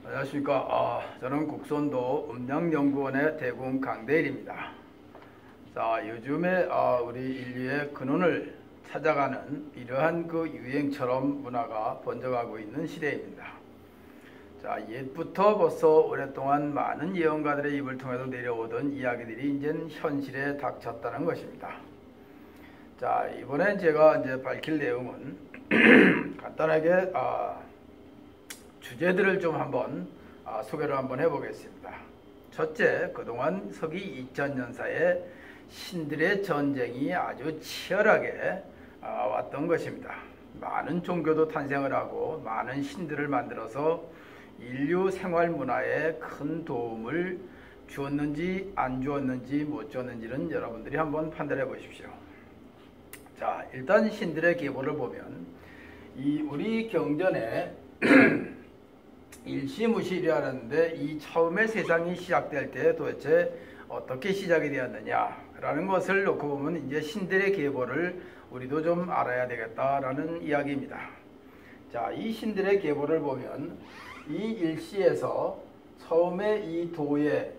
안녕하십니까. 저는 국선도 음양연구원의 대군 강대일입니다. 자, 요즘에 우리 인류의 근원을 찾아가는 이러한 그 유행처럼 문화가 번져가고 있는 시대입니다. 자, 옛부터 벌써 오랫동안 많은 예언가들의 입을 통해서 내려오던 이야기들이 이제 현실에 닥쳤다는 것입니다. 자, 이번엔 제가 이제 밝힐 내용은 간단하게 주제들을 좀 한번 소개를 한번 해보겠습니다. 첫째, 그동안 서기 2000년사에 신들의 전쟁이 아주 치열하게 왔던 것입니다. 많은 종교도 탄생을 하고 많은 신들을 만들어서 인류 생활 문화에 큰 도움을 주었는지 안 주었는지 못 주었는지는 여러분들이 한번 판단해 보십시오. 자, 일단 신들의 계보를 보면 이 우리 경전에 일시무실이라는데 이 처음에 세상이 시작될 때 도대체 어떻게 시작이 되었느냐라는 것을 놓고 보면 이제 신들의 계보를 우리도 좀 알아야 되겠다라는 이야기입니다. 자, 이 신들의 계보를 보면 이 일시에서 처음에 이 도의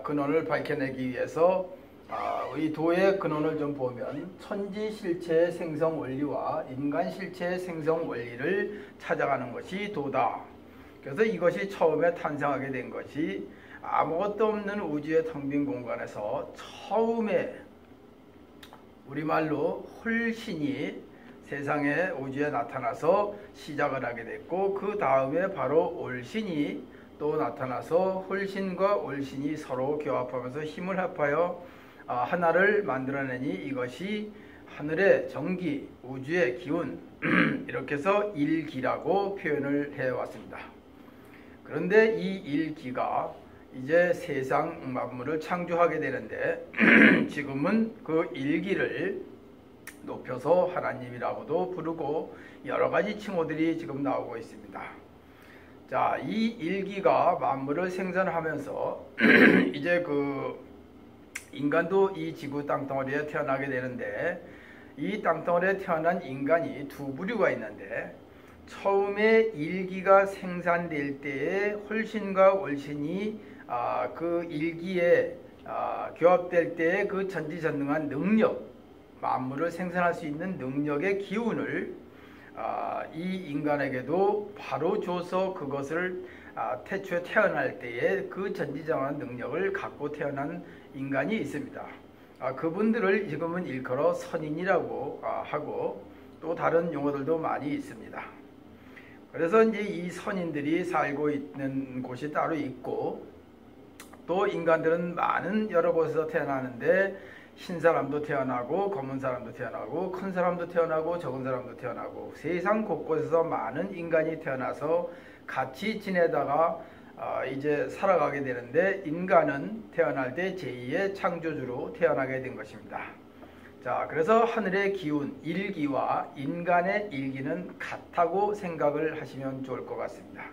근원을 밝혀내기 위해서 이 도의 근원을 좀 보면 천지 실체의 생성 원리와 인간 실체의 생성 원리를 찾아가는 것이 도다. 그래서 이것이 처음에 탄생하게 된 것이 아무것도 없는 우주의 텅 빈 공간에서 처음에 우리말로 홀신이 세상에 우주에 나타나서 시작을 하게 됐고, 그 다음에 바로 올신이 또 나타나서 홀신과 올신이 서로 교합하면서 힘을 합하여 하나를 만들어내니 이것이 하늘의 전기, 우주의 기운 이렇게 해서 일기라고 표현을 해왔습니다. 그런데 이 일기가 이제 세상 만물을 창조하게 되는데 지금은 그 일기를 높여서 하나님이라고도 부르고 여러 가지 칭호들이 지금 나오고 있습니다. 자, 이 일기가 만물을 생산하면서 이제 그 인간도 이 지구 땅덩어리에 태어나게 되는데, 이 땅덩어리에 태어난 인간이 두 부류가 있는데, 처음에 일기가 생산될 때에 홀신과 올신이 그 일기에 교합될 때에 그 전지전능한 능력, 만물을 생산할 수 있는 능력의 기운을 이 인간에게도 바로 줘서 그것을 태초에 태어날 때에 그 전지전능한 능력을 갖고 태어난 인간이 있습니다. 그분들을 지금은 일컬어 선인이라고 하고 또 다른 용어들도 많이 있습니다. 그래서 이제 이 선인들이 살고 있는 곳이 따로 있고, 또 인간들은 많은 여러 곳에서 태어나는데 흰 사람도 태어나고 검은 사람도 태어나고 큰 사람도 태어나고 적은 사람도 태어나고 세상 곳곳에서 많은 인간이 태어나서 같이 지내다가 이제 살아가게 되는데, 인간은 태어날 때 제2의 창조주로 태어나게 된 것입니다. 자, 그래서 하늘의 기운, 일기와 인간의 일기는 같다고 생각을 하시면 좋을 것 같습니다.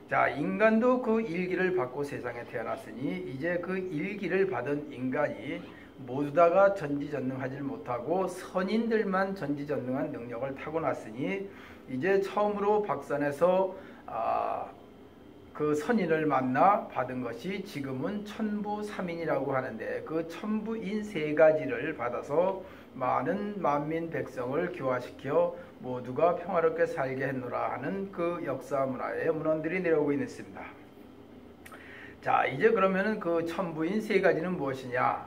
자, 인간도 그 일기를 받고 세상에 태어났으니 이제 그 일기를 받은 인간이 모두 다가 전지전능하지 못하고 선인들만 전지전능한 능력을 타고났으니 이제 처음으로 박산에서 그 선인을 만나 받은 것이 지금은 천부삼인이라고 하는데, 그 천부인 세 가지를 받아서 많은 만민 백성을 교화시켜 모두가 평화롭게 살게 했노라 하는 그 역사 문화의 문헌들이 내려오고 있습니다. 자, 이제 그러면은 그 천부인 세 가지는 무엇이냐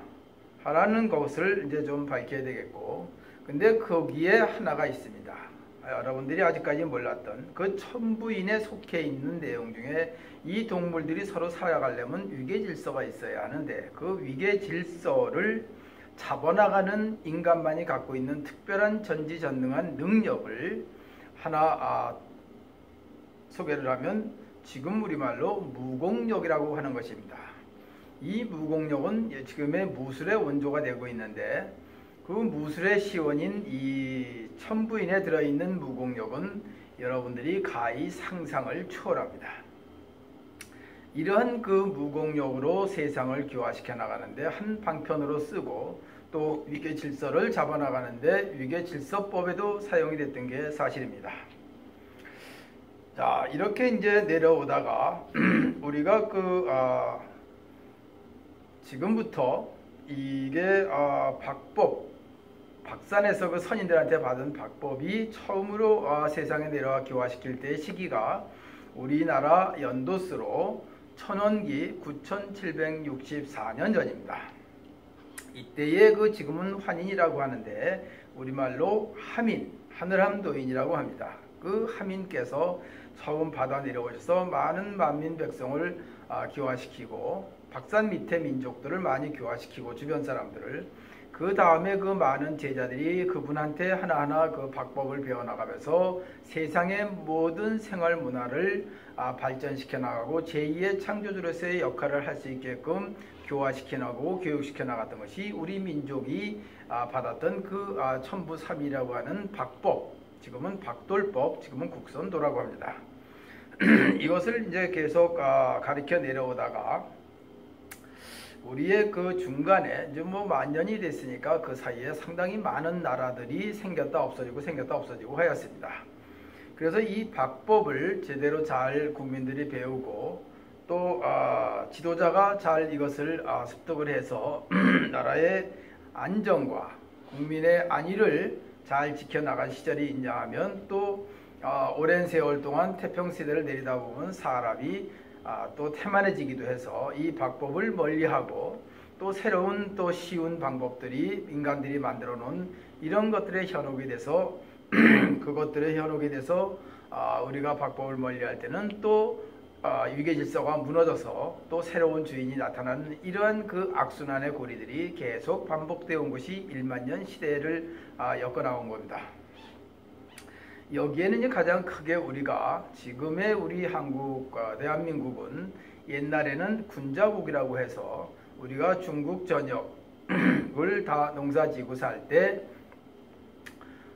하라는 것을 이제 좀 밝혀야 되겠고, 근데 거기에 하나가 있습니다. 여러분들이 아직까지 몰랐던 그 천부인에 속해 있는 내용 중에 이 동물들이 서로 살아가려면 위계질서가 있어야 하는데, 그 위계질서를 잡아나가는 인간만이 갖고 있는 특별한 전지전능한 능력을 하나 소개를 하면 지금 우리말로 무공력이라고 하는 것입니다. 이 무공력은 지금의 무술의 원조가 되고 있는데, 그 무술의 시원인 이 천부인에 들어있는 무공력은 여러분들이 가히 상상을 초월합니다. 이러한 그 무공력으로 세상을 교화시켜 나가는데 한 방편으로 쓰고, 또 위계질서를 잡아나가는데 위계질서법에도 사용이 됐던 게 사실입니다. 자, 이렇게 이제 내려오다가 우리가 지금부터 이게 박산에서 그 선인들한테 받은 박법이 처음으로 세상에 내려와 교화시킬 때의 시기가 우리나라 연도수로 천원기 9764년 전입니다. 이때에 지금은 환인이라고 하는데 우리말로 하민, 하늘함도인이라고 합니다. 그 하민께서 처음 바다 내려오셔서 많은 만민 백성을 교화시키고 박산 밑에 민족들을 많이 교화시키고 주변 사람들을 그 다음에 그 많은 제자들이 그분한테 하나하나 그 박법을 배워나가면서 세상의 모든 생활 문화를 발전시켜 나가고 제2의 창조주로서의 역할을 할 수 있게끔 교화시켜 나가고 교육시켜 나갔던 것이 우리 민족이 받았던 그 천부삼이라고 하는 박법, 지금은 박돌법, 지금은 국선도라고 합니다. 이것을 이제 계속 가르쳐 내려오다가 우리의 그 중간에 이제 뭐 만년이 됐으니까 그 사이에 상당히 많은 나라들이 생겼다 없어지고 하였습니다. 그래서 이 박법을 제대로 잘 국민들이 배우고 또 지도자가 잘 이것을 습득을 해서 나라의 안정과 국민의 안위를 잘 지켜나간 시절이 있냐 하면 또 오랜 세월 동안 태평시대를 내리다 보면 사람이 또 태만해지기도 해서 이 박법을 멀리하고 또 새로운 또 쉬운 방법들이 인간들이 만들어 놓은 이런 것들에 현혹이 돼서 그것들에 현혹이 돼서 우리가 박법을 멀리할 때는 또 위계 질서가 무너져서 또 새로운 주인이 나타나는 이러한 그 악순환의 고리들이 계속 반복되어 온 것이 1만년 시대를 엮어나온 겁니다. 여기에는 가장 크게 우리가 지금의 우리 한국, 대한민국은 옛날에는 군자국이라고 해서 우리가 중국 전역을 다 농사지고 살 때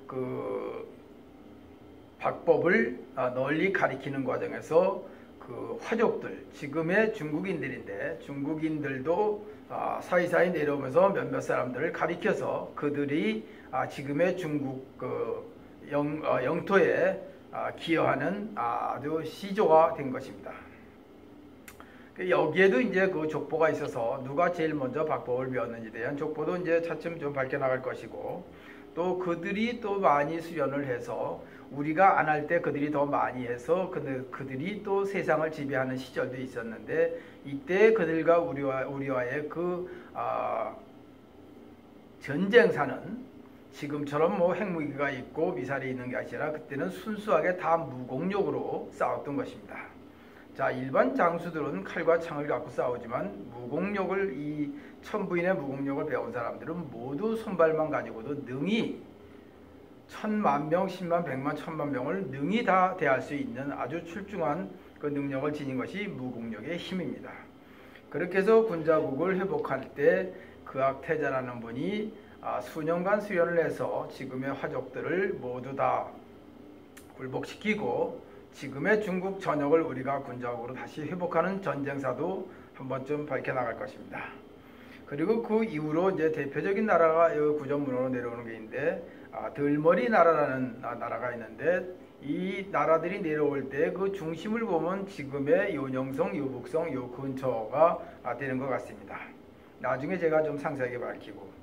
그 박법을 널리 가리키는 과정에서 그 화족들, 지금의 중국인들인데 중국인들도 사이사이 내려오면서 몇몇 사람들을 가리켜서 그들이 지금의 중국 영토에 기여하는 아주 시조가 된 것입니다. 여기에도 이제 그 족보가 있어서 누가 제일 먼저 박법을 배웠는지에 대한 족보도 이제 차츰 좀 밝혀나갈 것이고 또 그들이 또 많이 수련을 해서 우리가 안 할 때 그들이 더 많이 해서 그들이 또 세상을 지배하는 시절도 있었는데 이때 그들과 우리와의 그 전쟁사는 지금처럼 뭐 핵무기가 있고 미사일이 있는 게 아니라 그때는 순수하게 다 무공력으로 싸웠던 것입니다. 자, 일반 장수들은 칼과 창을 갖고 싸우지만 무공력을 이 천부인의 무공력을 배운 사람들은 모두 손발만 가지고도 능히 10,000,000명, 10만, 100만, 10,000,000명을 능히 다 대할 수 있는 아주 출중한 그 능력을 지닌 것이 무공력의 힘입니다. 그렇게 해서 군자국을 회복할 때 그악태자라는 분이 수년간 수련을 해서 지금의 화족들을 모두 다 굴복시키고 지금의 중국 전역을 우리가 군자국으로 다시 회복하는 전쟁사도 한 번쯤 밝혀나갈 것입니다. 그리고 그 이후로 이제 대표적인 나라가 구전문으로 내려오는 게 있는데 들머리 나라라는 나라가 있는데 이 나라들이 내려올 때 그 중심을 보면 지금의 요녕성, 요북성, 요 근처가 되는 것 같습니다. 나중에 제가 좀 상세하게 밝히고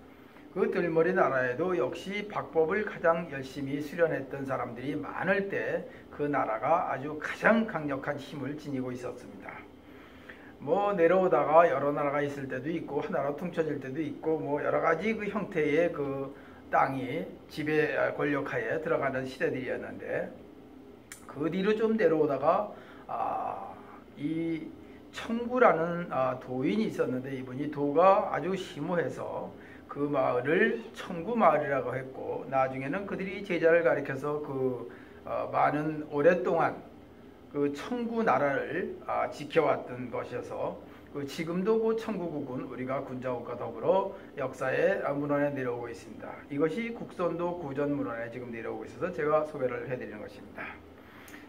그 들머리 나라에도 역시 박법을 가장 열심히 수련했던 사람들이 많을 때 그 나라가 아주 가장 강력한 힘을 지니고 있었습니다. 뭐 내려오다가 여러 나라가 있을 때도 있고 하나로 퉁쳐질 때도 있고 뭐 여러 가지 그 형태의 그 땅이 지배 권력하에 들어가는 시대들이었는데 그 뒤로 좀 내려오다가 이 청구라는 도인이 있었는데 이분이 도가 아주 심오해서 그 마을을 청구마을이라고 했고 나중에는 그들이 제자를 가리켜서 많은 오랫동안 그 청구 나라를 지켜왔던 것이어서 지금도 그 청구국은 우리가 군자국과 더불어 역사의 문헌에 내려오고 있습니다. 이것이 국선도 구전 문헌에 지금 내려오고 있어서 제가 소개를 해드리는 것입니다.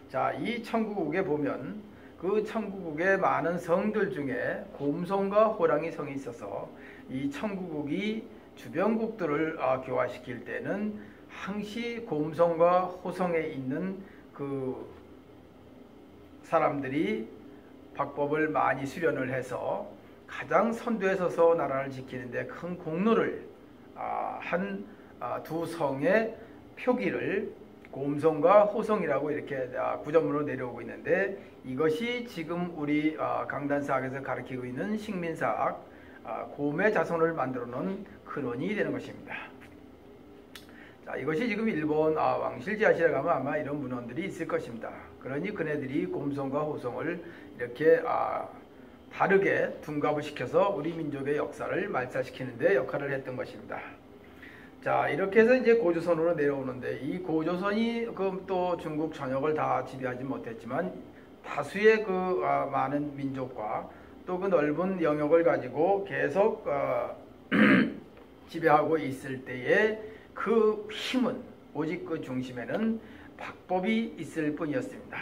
자, 이 청구국에 보면 그 청구국의 많은 성들 중에 곰성과 호랑이 성이 있어서 이 청구국이 주변국들을 교화시킬 때는 항시 곰성과 호성에 있는 그 사람들이 박법을 많이 수련을 해서 가장 선두에 서서 나라를 지키는데 큰 공로를 한 두 성의 표기를 곰성과 호성이라고 이렇게 구전문으로 내려오고 있는데, 이것이 지금 우리 강단사학에서 가르치고 있는 식민사학 곰의 자손을 만들어 놓은 근원이 되는 것입니다. 자, 이것이 지금 일본 왕실지하실에 가면 아마 이런 문헌들이 있을 것입니다. 그러니 그네들이 곰성과 호성을 이렇게 다르게 둔갑을 시켜서 우리 민족의 역사를 말살시키는 데 역할을 했던 것입니다. 자, 이렇게 해서 이제 고조선으로 내려오는데, 이 고조선이 또 중국 전역을 다 지배하지 못했지만 다수의 많은 민족과 또 그 넓은 영역을 가지고 계속 지배하고 있을 때에 그 힘은 오직 그 중심에는 박법이 있을 뿐이었습니다.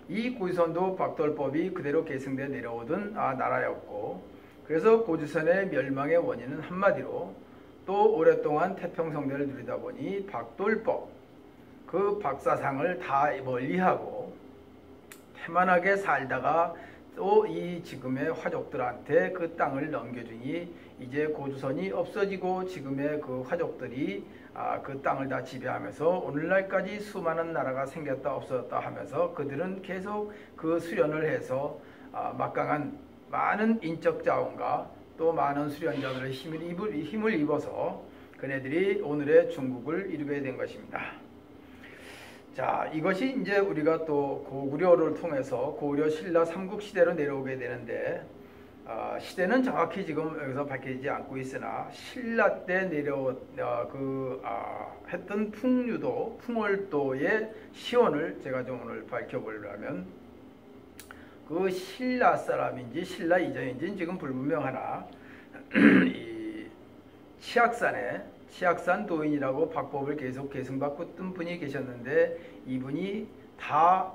이 고조선도 박돌법이 그대로 계승되어 내려오던 나라였고, 그래서 고조선의 멸망의 원인은 한마디로 또 오랫동안 태평성대를 누리다 보니 박돌법, 그 박사상을 다 멀리하고 태만하게 살다가 또 이 지금의 화족들한테 그 땅을 넘겨주니 이제 고조선이 없어지고 지금의 그 화족들이 그 땅을 다 지배하면서 오늘날까지 수많은 나라가 생겼다 없어졌다 하면서 그들은 계속 그 수련을 해서 막강한 많은 인적 자원과 또 많은 수련자들의 힘을 입어서 그네들이 오늘의 중국을 이루게 된 것입니다. 자, 이것이 이제 우리가 또 고구려를 통해서 고구려 신라 삼국시대로 내려오게 되는데, 시대는 정확히 지금 여기서 밝혀지지 않고 있으나 신라 때 했던 풍류도, 풍월도의 시원을 제가 좀 오늘 밝혀보려면, 그 신라 사람인지 신라 이전인지는 지금 불분명하나 이 치악산 도인이라고 박법을 계속 계승받고 뜬 분이 계셨는데, 이분이 다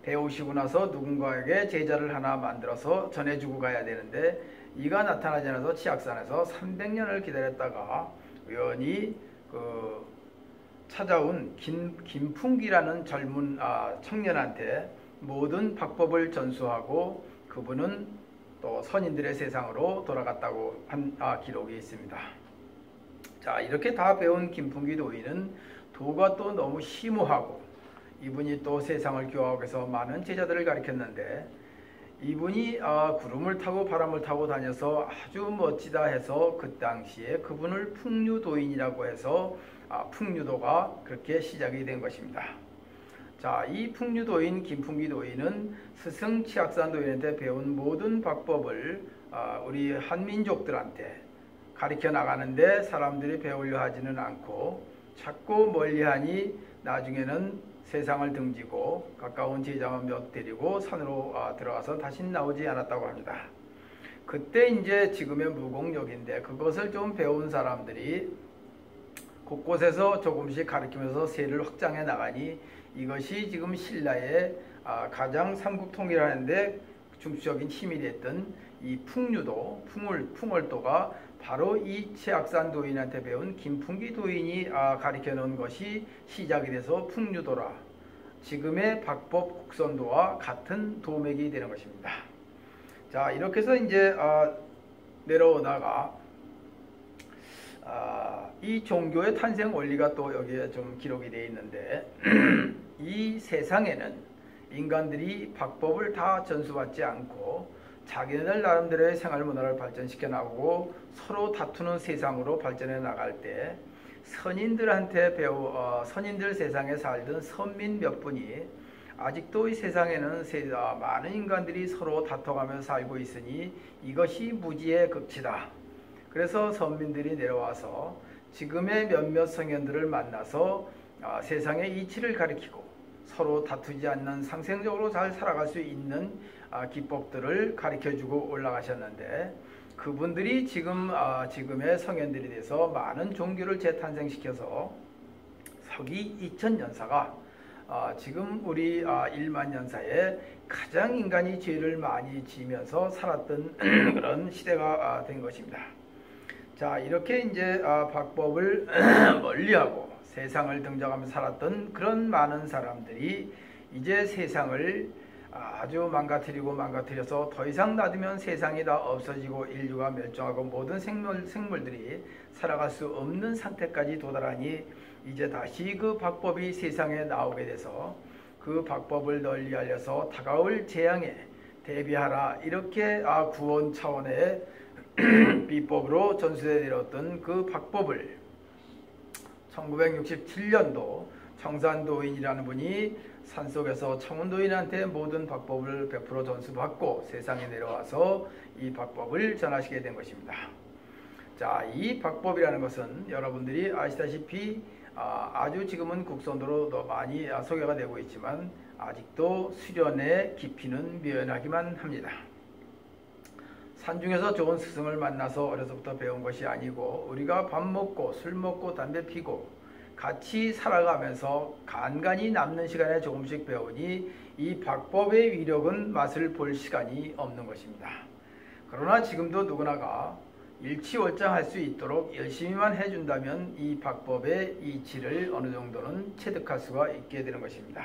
배우시고 나서 누군가에게 제자를 하나 만들어서 전해주고 가야 되는데, 이가 나타나지 않아서 치악산에서 300년을 기다렸다가 우연히 찾아온 김풍기라는 젊은 청년한테 모든 박법을 전수하고 그분은 또 선인들의 세상으로 돌아갔다고 한 기록이 있습니다. 자, 이렇게 다 배운 김풍기 도인은 도가 또 너무 심오하고 이분이 또 세상을 교화하고 해서 많은 제자들을 가르쳤는데, 이분이 구름을 타고 바람을 타고 다녀서 아주 멋지다 해서 그 당시에 그분을 풍류도인이라고 해서 풍류도가 그렇게 시작이 된 것입니다. 자, 이 풍류도인 김풍기 도인은 스승 치악산 도인한테 배운 모든 박법을 우리 한민족들한테 가르쳐 나가는데 사람들이 배우려 하지는 않고 자꾸 멀리하니 나중에는 세상을 등지고 가까운 제자만 몇 데리고 산으로 들어가서 다시 나오지 않았다고 합니다. 그때 이제 지금의 무공역인데 그것을 좀 배운 사람들이 곳곳에서 조금씩 가르치면서 세를 확장해 나가니 이것이 지금 신라의 가장 삼국통일하는데 중추적인 힘이 됐던 이 풍류도, 풍월도가 바로 이 치악산 도인한테 배운 김풍기 도인이 가르쳐 놓은 것이 시작이 돼서 풍류도라, 지금의 박법 국선도와 같은 도맥이 되는 것입니다. 자, 이렇게 해서 이제 내려오다가 이 종교의 탄생 원리가 또 여기에 좀 기록이 되어 있는데 이 세상에는 인간들이 박법을 다 전수받지 않고 자기네들 나름대로의 생활 문화를 발전시켜 나가고 서로 다투는 세상으로 발전해 나갈 때 선인들한테 선인들 세상에 살던 선민 몇 분이 아직도 이 세상에는 많은 인간들이 서로 다퉈가면서 살고 있으니 이것이 무지의 극치다. 그래서 선민들이 내려와서 지금의 몇몇 성현들을 만나서 세상의 이치를 가리키고 서로 다투지 않는 상생적으로 잘 살아갈 수 있는 기법들을 가르쳐주고 올라가셨는데, 그분들이 지금의 성현들이 돼서 많은 종교를 재탄생시켜서 서기 2000년사가 지금 우리 1만년사에 가장 인간이 죄를 많이 지으면서 살았던 그런 시대가 된 것입니다. 자, 이렇게 이제 박법을 멀리하고 세상을 등져가면서 살았던 그런 많은 사람들이 이제 세상을 아주 망가뜨려서 더 이상 놔두면 세상이 다 없어지고 인류가 멸종하고 모든 생물들이 살아갈 수 없는 상태까지 도달하니 이제 다시 그 박법이 세상에 나오게 돼서 그 박법을 널리 알려서 다가올 재앙에 대비하라, 이렇게 구원 차원의 비법으로 전수해 내렸던 그 박법을 1967년도 청산도인이라는 분이 산속에서 청운도인한테 모든 박법을 100% 전수받고 세상에 내려와서 이 박법을 전하시게 된 것입니다. 자, 이 박법이라는 것은 여러분들이 아시다시피 아주 지금은 국선도로 더 많이 소개가 되고 있지만 아직도 수련의 깊이는 묘연하기만 합니다. 산중에서 좋은 스승을 만나서 어려서부터 배운 것이 아니고 우리가 밥 먹고 술 먹고 담배 피고 같이 살아가면서 간간히 남는 시간에 조금씩 배우니 이 박법의 위력은 맛을 볼 시간이 없는 것입니다. 그러나 지금도 누구나가 일취월장할 수 있도록 열심히만 해준다면 이 박법의 이치를 어느 정도는 체득할 수가 있게 되는 것입니다.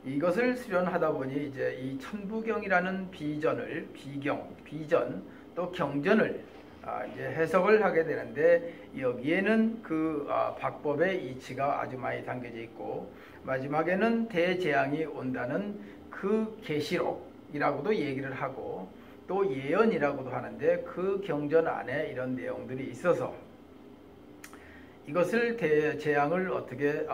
이것을 수련하다 보니 이제 이 천부경이라는 비전 또 경전을 이제 해석을 하게 되는데 여기에는 그 박법의 이치가 아주 많이 담겨져 있고 마지막에는 대재앙이 온다는 그 계시록이라고도 얘기를 하고 또 예언이라고도 하는데 그 경전 안에 이런 내용들이 있어서 이것을 대재앙을 어떻게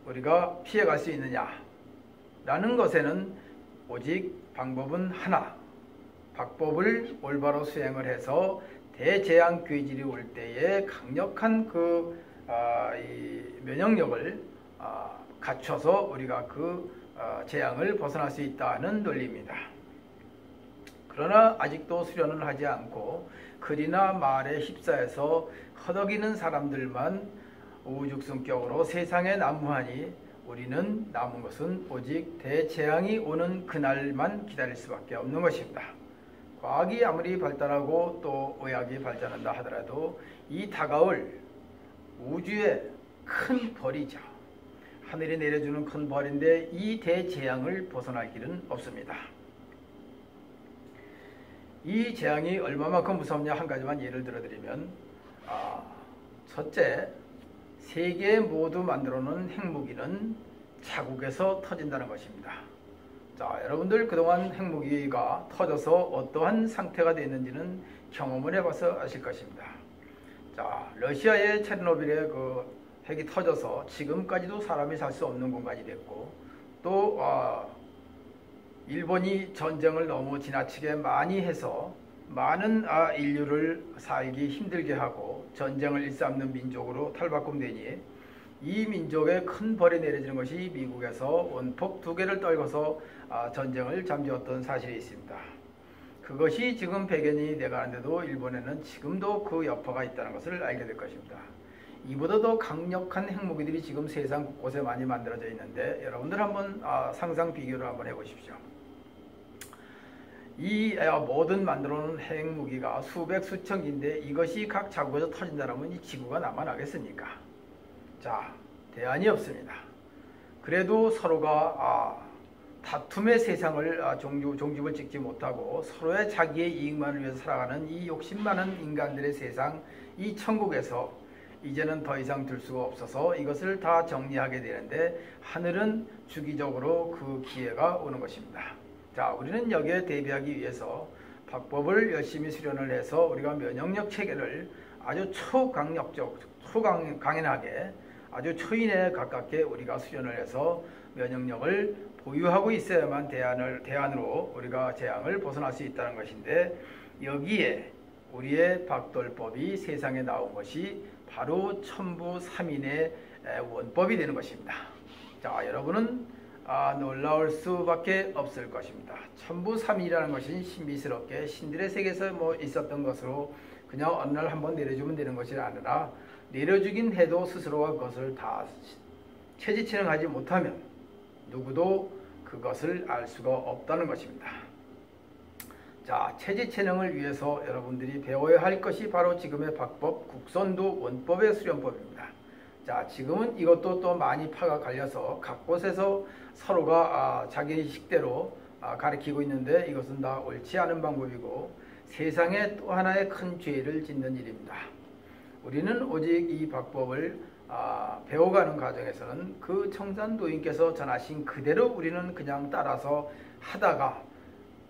우리가 피해갈 수 있느냐라는 것에는 오직 방법은 하나, 박법을 올바로 수행을 해서 대재앙 괴질이 올 때에 강력한 이 면역력을 갖춰서 우리가 그 재앙을 벗어날 수 있다는 논리입니다. 그러나 아직도 수련을 하지 않고 글이나 말에 휩싸여서 허덕이는 사람들만 우죽순격으로 세상에 난무하니 우리는 남은 것은 오직 대재앙이 오는 그날만 기다릴 수밖에 없는 것입니다. 과학이 아무리 발달하고 또 의학이 발전한다 하더라도 이 다가올 우주의 큰 벌이죠. 하늘이 내려주는 큰 벌인데 이 대재앙을 벗어날 길은 없습니다. 이 재앙이 얼마만큼 무섭냐 한 가지만 예를 들어드리면 첫째, 세계 모두 만들어 놓은 핵무기는 자국에서 터진다는 것입니다. 자, 여러분들 그동안 핵무기가 터져서 어떠한 상태가 됐는지는 경험을 해봐서 아실 것입니다. 자, 러시아의 체르노빌에 그 핵이 터져서 지금까지도 사람이 살 수 없는 공간이 됐고 또 일본이 전쟁을 너무 지나치게 많이 해서 많은 인류를 살기 힘들게 하고 전쟁을 일삼는 민족으로 탈바꿈되니 이 민족에 큰 벌이 내려지는 것이 미국에서 원폭 2개를 떨궈서 전쟁을 잠재웠던 사실이 있습니다. 그것이 지금 100년이 돼가는데도 일본에는 지금도 그 여파가 있다는 것을 알게 될 것입니다. 이보다 더 강력한 핵무기들이 지금 세상 곳곳에 많이 만들어져 있는데 여러분들 한번 상상 비교를 한번 해보십시오. 이 모든 만들어 놓은 핵무기가 수백 수천 개인데 이것이 각 자국에서 터진다면 이 지구가 남아나겠습니까? 자, 대안이 없습니다. 그래도 서로가 다툼의 세상을 종집을 찍지 못하고 서로의 자기의 이익만을 위해서 살아가는 이 욕심 많은 인간들의 세상, 이 천국에서 이제는 더 이상 둘 수가 없어서 이것을 다 정리하게 되는데 하늘은 주기적으로 그 기회가 오는 것입니다. 자, 우리는 여기에 대비하기 위해서 박법을 열심히 수련을 해서 우리가 면역력 체계를 아주 초강인하게 아주 초인에 가깝게 우리가 수련을 해서 면역력을 보유하고 있어야만 대안으로 우리가 재앙을 벗어날 수 있다는 것인데 여기에 우리의 박돌법이 세상에 나온 것이 바로 천부삼인의 원법이 되는 것입니다. 자, 여러분은 놀라울 수밖에 없을 것입니다. 천부삼인이라는 것이 신비스럽게 신들의 세계에서 있었던 것으로 그냥 어느 날 한번 내려주면 되는 것이 아니라 내려주긴 해도 스스로가 그것을 다 체지체능하지 못하면 누구도 그것을 알 수가 없다는 것입니다. 자, 체지체능을 위해서 여러분들이 배워야 할 것이 바로 지금의 박법, 국선도 원법의 수련법입니다. 자, 지금은 이것도 또 많이 파가 갈려서 각 곳에서 서로가 자기 식대로 가리키고 있는데 이것은 다 옳지 않은 방법이고 세상에 또 하나의 큰 죄를 짓는 일입니다. 우리는 오직 이 박법을 배워가는 과정에서는 그 청산도인께서 전하신 그대로 우리는 그냥 따라서 하다가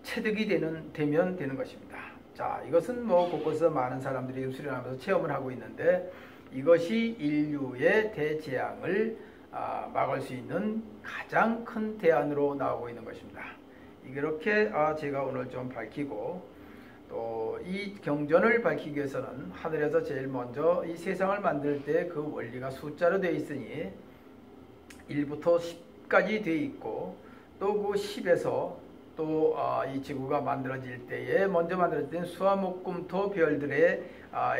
체득이 되면 되는 것입니다. 자, 이것은 뭐 곳곳에서 많은 사람들이 수련하면서 체험을 하고 있는데 이것이 인류의 대재앙을 막을 수 있는 가장 큰 대안으로 나오고 있는 것입니다. 이렇게 제가 오늘 좀 밝히고 또 이 경전을 밝히기 위해서는 하늘에서 제일 먼저 이 세상을 만들 때 그 원리가 숫자로 되어 있으니 1부터 10까지 되어 있고 또 그 10에서 또 이 지구가 만들어질 때에 먼저 만들어진 수화목금토 별들의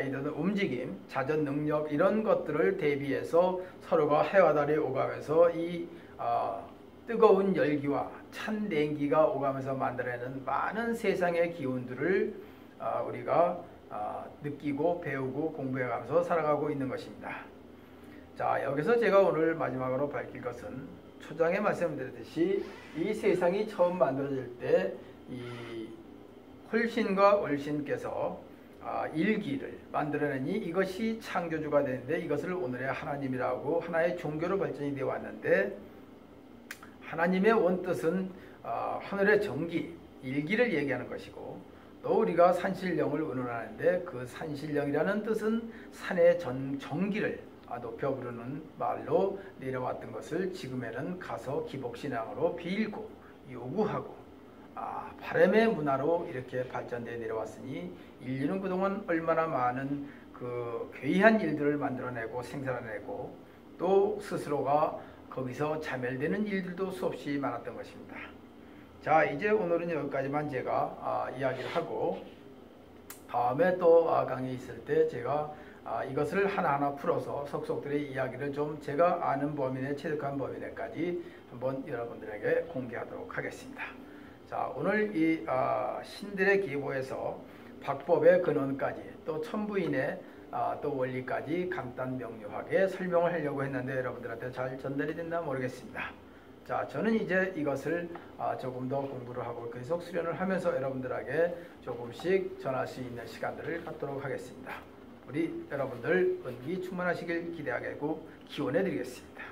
이런 움직임, 자전 능력 이런 것들을 대비해서 서로가 해와 달이 오가면서 이 뜨거운 열기와 찬 냉기가 오가면서 만들어내는 많은 세상의 기운들을 우리가 느끼고 배우고 공부해가면서 살아가고 있는 것입니다. 자, 여기서 제가 오늘 마지막으로 밝힐 것은 초장에 말씀드렸듯이 이 세상이 처음 만들어질 때 이 홀신과 월신께서 일기를 만들어내니 이것이 창조주가 되는데 이것을 오늘의 하나님이라고 하나의 종교로 발전이 되어 왔는데 하나님의 원뜻은 하늘의 정기, 일기를 얘기하는 것이고 또 우리가 산신령을 의논하는데 그 산신령이라는 뜻은 산의 정기를 높여 부르는 말로 내려왔던 것을 지금에는 가서 기복신앙으로 빌고 요구하고 바람의 문화로 이렇게 발전되어 내려왔으니 인류는 그동안 얼마나 많은 그 괴이한 일들을 만들어내고 생산해내고 또 스스로가 거기서 자멸되는 일들도 수없이 많았던 것입니다. 자, 이제 오늘은 여기까지만 제가 이야기를 하고 다음에 또 강의 있을 때 제가 이것을 하나하나 풀어서 속속들의 이야기를 좀 제가 아는 범위 내 체득한 범위 내까지 한번 여러분들에게 공개하도록 하겠습니다. 자, 오늘 이 신들의 기보에서 박법의 근원까지 또 천부인의 또 원리까지 간단 명료하게 설명을 하려고 했는데 여러분들한테 잘 전달이 됐나 모르겠습니다. 자, 저는 이제 이것을 조금 더 공부를 하고 계속 수련을 하면서 여러분들에게 조금씩 전할 수 있는 시간들을 갖도록 하겠습니다. 우리 여러분들 은기 충만하시길 기대하고 기원해 드리겠습니다.